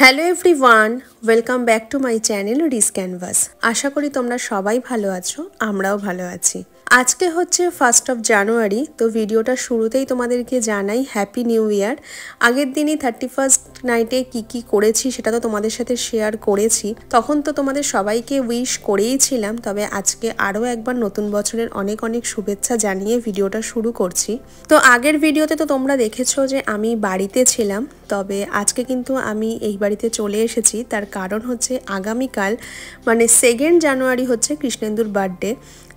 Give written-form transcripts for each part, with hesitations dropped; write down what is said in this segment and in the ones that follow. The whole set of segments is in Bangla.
Hello everyone, welcome back to my channel Rees canvas. আশা করি তোমরা সবাই ভালো আছো, আমরাও ভালো আছি। আজকে হচ্ছে 1st অফ জানুয়ারি, তো ভিডিওটা শুরুতেই তোমাদেরকে জানাই হ্যাপি নিউ ইয়ার। আগের দিনই 31st নাইটে কি করেছি সেটা তো তোমাদের সাথে শেয়ার করেছি, তখন তো তোমাদের সবাইকে উইশ করেইছিলাম। তবে আজকে আরও একবার নতুন বছরের অনেক অনেক শুভেচ্ছা জানিয়ে ভিডিওটা শুরু করছি। তো আগের ভিডিওতে তো তোমরা দেখেছো যে আমি বাড়িতে ছিলাম, তবে আজকে কিন্তু আমি এই বাড়িতে চলে এসেছি। তার কারণ হচ্ছে আগামীকাল মানে 2nd জানুয়ারি হচ্ছে কৃষ্ণেন্দুর বার্থডে।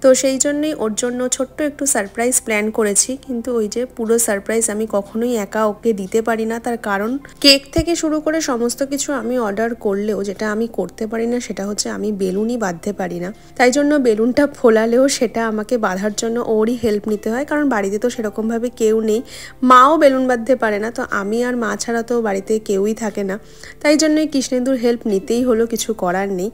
তো সেই জন্যই ওর জন্য ছোট্ট একটু সারপ্রাইজ প্ল্যান করেছি, কিন্তু ওই যে পুরো সারপ্রাইজ আমি কখনোই একা ওকে দিতে পারি না। তার কারণ কেক থেকে শুরু করে সমস্ত কিছু আমি অর্ডার করলেও যেটা আমি করতে পারি না সেটা হচ্ছে আমি বেলুনই বাঁধতে পারি না। তাই জন্য বেলুনটা ফোলালেও সেটা আমাকে বাঁধার জন্য ওরই হেল্প নিতে হয়, কারণ বাড়িতে তো সেরকমভাবে কেউ নেই। মাও বেলুন বাঁধতে পারে না, তো আমি আর মা ছাড়া তো বাড়িতে কেউই থাকে না। তাই জন্যই কৃষ্ণেন্দুর হেল্প নিতেই হলো, কিছু করার নেই।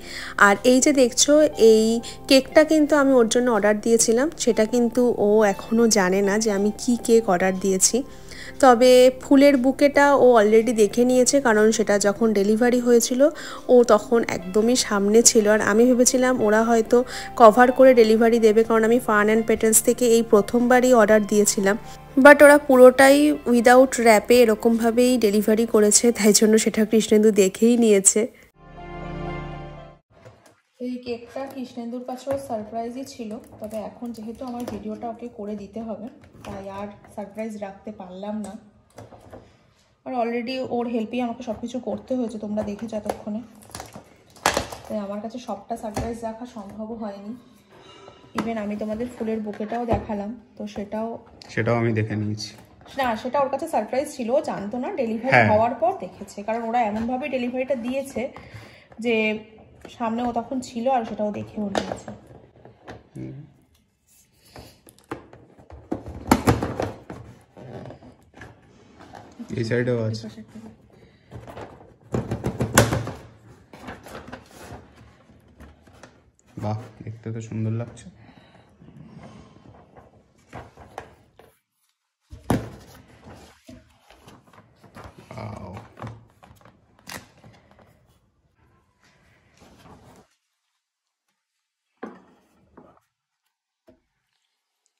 আর এই যে দেখছো এই কেকটা কিন্তু আমি ওর জন্য অর্ডার দিয়েছিলাম, সেটা কিন্তু ও এখনও জানে না যে আমি কি কেক অর্ডার দিয়েছি। তবে ফুলের বুকেটা ও অলরেডি দেখে নিয়েছে, কারণ সেটা যখন ডেলিভারি হয়েছিল ও তখন একদমই সামনে ছিল। আর আমি ভেবেছিলাম ওরা হয়তো কভার করে ডেলিভারি দেবে, কারণ আমি ফান অ্যান্ড পেটেলস থেকে এই প্রথমবারই অর্ডার দিয়েছিলাম। বাট ওরা পুরোটাই উইদাউট র্যাপে এরকমভাবেই ডেলিভারি করেছে, তাই জন্য সেটা কৃষ্ণেন্দু দেখেই নিয়েছে। এই কেকটা কৃষ্ণেন্দুর কাছেও সারপ্রাইজই ছিল, তবে এখন যেহেতু আমার ভিডিওটা ওকে করে দিতে হবে তাই আর সারপ্রাইজ রাখতে পারলাম না। আর অলরেডি ওর হেল্পেই আমাকে সব কিছু করতে হয়েছে, তোমরা দেখেছো এতক্ষণে। তাই আমার কাছে সবটা সারপ্রাইজ রাখা সম্ভব হয়নি। ইভেন আমি তোমাদের ফুলের বুকেটাও দেখালাম, তো সেটাও আমি দেখে নিয়েছি। না, সেটা ওর কাছে সারপ্রাইজ ছিল, ও জানতো না, ডেলিভারি হওয়ার পর দেখেছে। কারণ ওরা এমনভাবে ডেলিভারিটা দিয়েছে যে সামনে ও তখন ছিল, আর সেটাও দেখেও নিয়েছে। এই সাইডেও আছে। বাহ, দেখতে তো সুন্দর লাগছে।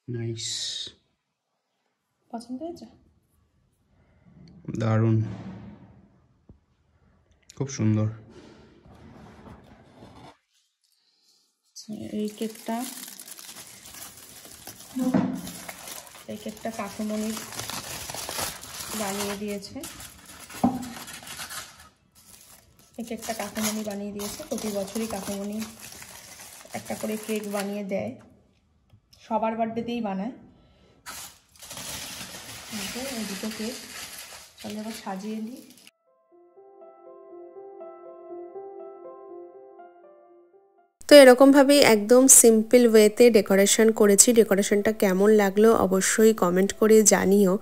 নাইস, পছন্দ হয়েছে? দারুণ, খুব সুন্দর। এই কেকটা কাকুমণি বানিয়ে দিয়েছে। প্রতি বছরই কাকুমণি একটা করে কেক বানিয়ে দেয়, সবার বার্থডেতেই বানায়। এই দুটো কেক চলো এবার সাজিয়ে নিই। তো এরকমভাবেই একদম সিম্পল ওয়েতে ডেকোরেশন করেছি। ডেকোরেশনটা কেমন লাগলো অবশ্যই কমেন্ট করে জানিও।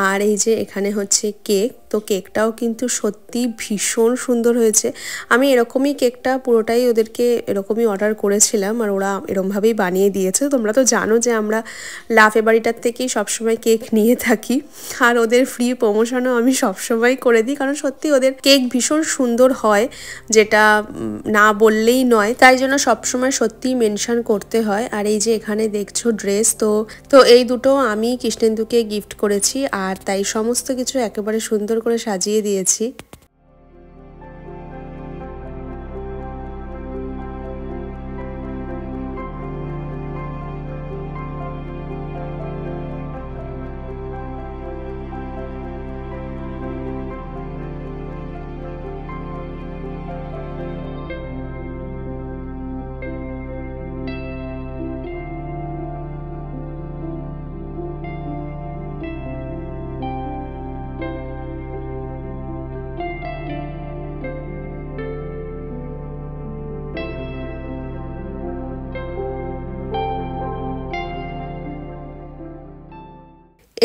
আর এই যে এখানে হচ্ছে কেক, তো কেকটাও কিন্তু সত্যি ভীষণ সুন্দর হয়েছে। আমি এরকমই কেকটা পুরোটাই ওদেরকে এরকমই অর্ডার করেছিলাম, আর ওরা এরকমভাবেই বানিয়ে দিয়েছে। তোমরা তো জানো যে আমরা লাফে বাড়িটার থেকেই সবসময় কেক নিয়ে থাকি, আর ওদের ফ্রি প্রমোশনও আমি সবসময় করে দিই, কারণ সত্যি ওদের কেক ভীষণ সুন্দর হয়, যেটা না বললেই নয়। তাই জন্য সবসময় সত্যিই মেনশন করতে হয়। আর এই যে এখানে দেখছো ড্রেস, তো এই দুটো আমি কৃষ্ণেন্দুকে গিফট করেছি, আর তাই সমস্ত কিছু একেবারে সুন্দর করে সাজিয়ে দিয়েছি।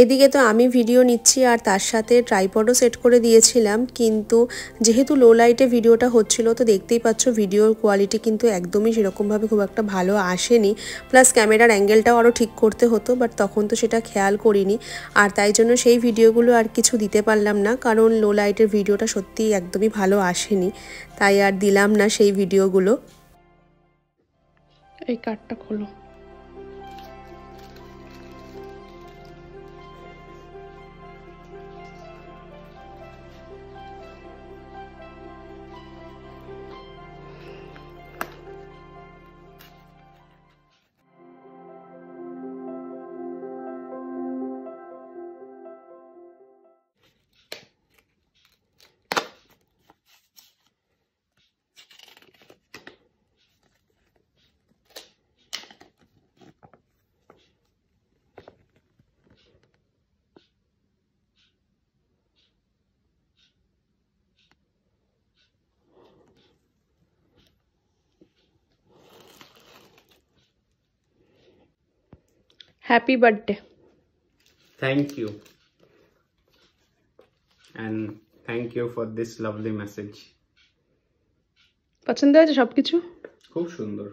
এদিকে তো আমি ভিডিও নিচ্ছি আর তার সাথে ট্রাইপডও সেট করে দিয়েছিলাম, কিন্তু যেহেতু লো লাইটে ভিডিওটা হচ্ছিল তো দেখতেই পাচ্ছ ভিডিওর কোয়ালিটি কিন্তু একদমই সেরকমভাবে খুব একটা ভালো আসেনি, প্লাস ক্যামেরার অ্যাঙ্গেলটাও আরও ঠিক করতে হতো, বাট তখন তো সেটা খেয়াল করিনি আর তাই জন্য সেই ভিডিওগুলো আর কিছু দিতে পারলাম না, কারণ লো লাইটের ভিডিওটা সত্যিই একদমই ভালো আসেনি, তাই আর দিলাম না সেই ভিডিওগুলো। এই কার্ডটা খোলো। Happy birthday. Thank you. And thank you for this lovely message. পছন্দ হয়েছে সবকিছু? খুব সুন্দর,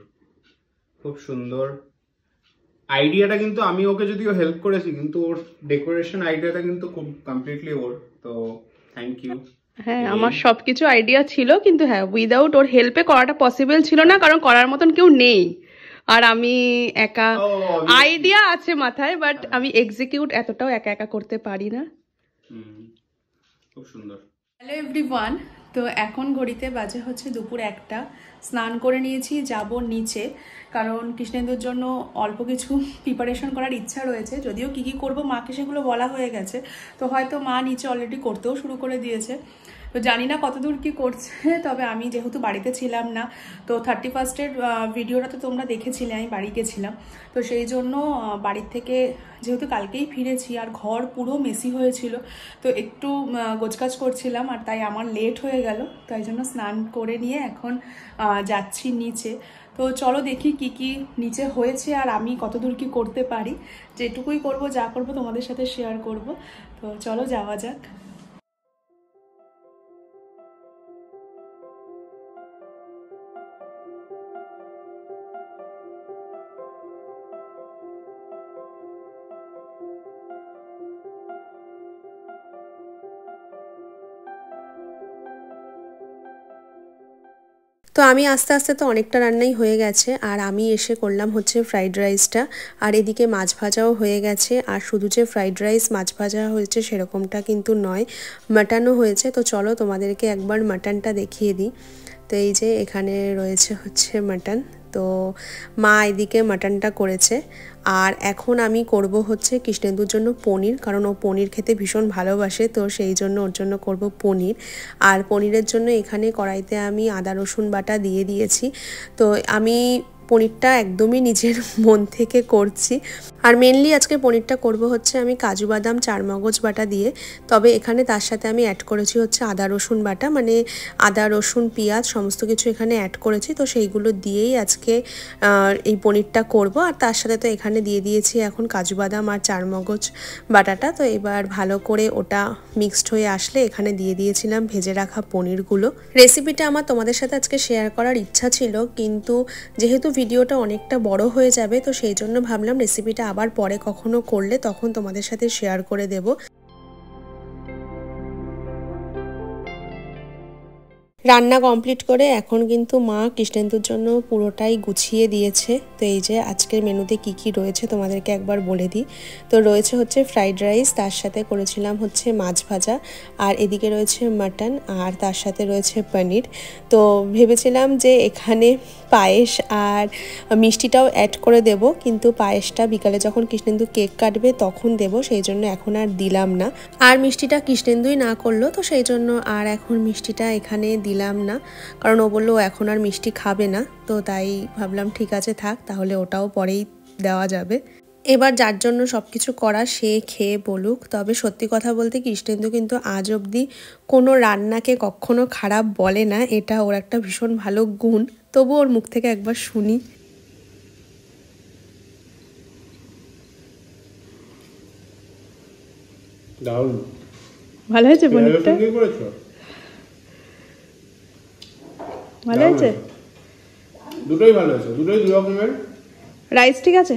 খুব সুন্দর। আইডিয়াটা কিন্তু আমি ওকে যদিও হেল্প করেছি, কিন্তু ওর ডেকোরেশন আইডিয়াটা কিন্তু খুব কমপ্লিটলি ওর, তো থ্যাংক ইউ। হ্যাঁ, আমার সবকিছু আইডিয়া ছিল, কিন্তু হ্যাঁ উইদাউট ওর হেল্পে করাটা পসিবল ছিল না, কারণ করার মতন কেউ নেই আর আমি একা। আইডিয়া আছে মাথায়, বাট আমি এক্সিকিউট এতটাও একা একা করতে পারি না। খুব সুন্দর। হ্যালো এভরিওয়ান, তো এখন ঘড়িতে বাজে হচ্ছে দুপুর 1টা। স্নান করে নিয়েছি, যাব নিচে, কারণ কৃষ্ণেন্দুর জন্য অল্প কিছু প্রিপারেশন করার ইচ্ছা রয়েছে, যদিও কি কি করব মাকে সেগুলো বলা হয়ে গেছে, তো হয়তো মা নিচে অলরেডি করতেও শুরু করে দিয়েছে, তো জানি না কতদূর কি করছে। তবে আমি যেহেতু বাড়িতে ছিলাম না, তো 31st ভিডিওটা তো তোমরা দেখেছিলে, আমি বাড়ি গেছিলাম, তো সেই জন্য বাড়ির থেকে যেহেতু কালকেই ফিরেছি আর ঘর পুরো মেসি হয়েছিল, তো একটু গোছগাছ করছিলাম আর তাই আমার লেট হয়ে গেল, তাই জন্য স্নান করে নিয়ে এখন যাচ্ছি নিচে। তো চলো দেখি কি কি নিচে হয়েছে আর আমি কতদূর কি করতে পারি, যেটুকুই করব যা করব তোমাদের সাথে শেয়ার করব। তো চলো যাওয়া যাক। তো আমি আস্তে আস্তে তো অনেকটা রান্নাই হয়ে গেছে আর আমি এসে করলাম হচ্ছে ফ্রাইড রাইসটা, আর এদিকে মাছ ভাজাও হয়ে গেছে, আর শুধু যে ফ্রাইড রাইস মাছ ভাজা হয়েছে সেরকমটা কিন্তু নয়, মাটনও হয়েছে। তো চলো তোমাদেরকে একবার মাটনটা দেখিয়ে দিই। তো এই যে এখানে রয়েছে হচ্ছে মাটন, তো মা এদিকে মাটনটা করেছে, আর এখন আমি করব হচ্ছে কৃষ্ণেন্দুর জন্য পনির, কারণ ও পনির খেতে ভীষণ ভালোবাসে, তো সেই জন্য ওর জন্য করব পনির। আর পনিরের জন্য এখানে কড়াইতে আমি আদা রসুন বাটা দিয়ে দিয়েছি। তো আমি পনিরটা একদমই নিজের মন থেকে করছি, আর মেনলি আজকে পনিরটা করব হচ্ছে আমি কাজু বাদাম চারমগজ বাটা দিয়ে, তবে এখানে তার সাথে আমি অ্যাড করেছি হচ্ছে আদা রসুন বাটা, মানে আদা রসুন পেঁয়াজ সমস্ত কিছু এখানে অ্যাড করেছি, তো সেইগুলো দিয়েই আজকে এই পনিরটা করব। আর তার সাথে তো এখানে দিয়ে দিয়েছি এখন কাজু বাদাম আর চারমগজ বাটাটা। তো এবার ভালো করে ওটা মিক্সড হয়ে আসলে এখানে দিয়ে দিয়েছিলাম ভেজে রাখা পনিরগুলো। রেসিপিটা আমার তোমাদের সাথে আজকে শেয়ার করার ইচ্ছা ছিল, কিন্তু যেহেতু ভিডিওটা অনেকটা বড় হয়ে যাবে, তো সেই জন্য ভাবলাম রেসিপিটা আবার পরে কখনো করলে তখন তোমাদের সাথে শেয়ার করে দেব। রান্না কমপ্লিট করে এখন কিন্তু মা কৃষ্ণেন্দুর জন্য পুরোটাই গুছিয়ে দিয়েছে। তো এই যে আজকের মেনুতে কি কি রয়েছে তোমাদেরকে একবার বলে দিই। তো রয়েছে হচ্ছে ফ্রাইড রাইস, তার সাথে করেছিলাম হচ্ছে মাছ ভাজা, আর এদিকে রয়েছে মাটন, আর তার সাথে রয়েছে পনির। তো ভেবেছিলাম যে এখানে পায়েস আর মিষ্টিটাও অ্যাড করে দেব, কিন্তু পায়েসটা বিকালে যখন কৃষ্ণেন্দু কেক কাটবে তখন দেব, সেই জন্য এখন আর দিলাম না। আর মিষ্টিটা কৃষ্ণেন্দুই না করলো, তো সেই জন্য আর এখন মিষ্টিটা এখানে দিলাম না, কারণ ও বললো এখন আর মিষ্টি খাবে না, তো তাই ভাবলাম ঠিক আছে থাক, তাহলে ওটাও পরেই দেওয়া যাবে। এবার যার জন্য সব কিছু করা সে খেয়ে বলুক। তবে সত্যি কথা বলতে কৃষ্ণেন্দু কিন্তু আজ অবধি কোনো রান্নাকে কখনো খারাপ বলে না, এটা ওর একটা ভীষণ ভালো গুণ, তবু ওর মুখ থেকে একবার শুনি। দারুণ। ভালো হয়েছে পনিরটা? কি করেছো? ভালো হয়েছে? দুটোই ভালো হয়েছে, দুটোই দু রকমের। রাইস ঠিক আছে?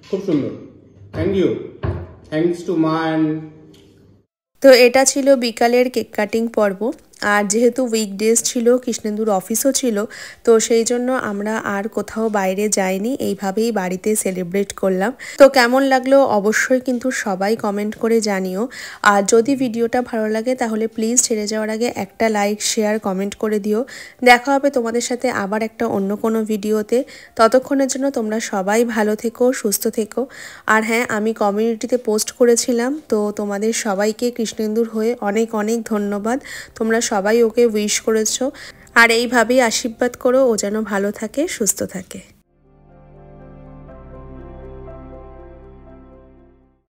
খুব সুন্দর, থ্যাংক ইউ, থ্যাঙ্কস টু মা অ্যান্ড। তো এটা ছিল বিকালের কেক কাটিং পর্ব। আর যেহেতু উইকডেজ ছিল, কৃষ্ণেন্দুর অফিসও ছিল, তো সেই জন্য আমরা আর কোথাও বাইরে যাইনি, এইভাবেই বাড়িতে সেলিব্রেট করলাম। তো কেমন লাগলো অবশ্যই কিন্তু সবাই কমেন্ট করে জানিও। আর যদি ভিডিওটা ভালো লাগে তাহলে প্লিজ ছেড়ে যাওয়ার আগে একটা লাইক, শেয়ার, কমেন্ট করে দিও। দেখা হবে তোমাদের সাথে আবার একটা অন্য কোনো ভিডিওতে। ততক্ষণের জন্য তোমরা সবাই ভালো থেকো, সুস্থ থেকো। আর হ্যাঁ, আমি কমিউনিটিতে পোস্ট করেছিলাম, তো তোমাদের সবাইকে কৃষ্ণেন্দুর হয়ে অনেক অনেক ধন্যবাদ। তোমরা সবাই ওকে উইশ করেছো, আর এইভাবেই আশীর্বাদ করো ও যেন ভালো থাকে, সুস্থ থাকে।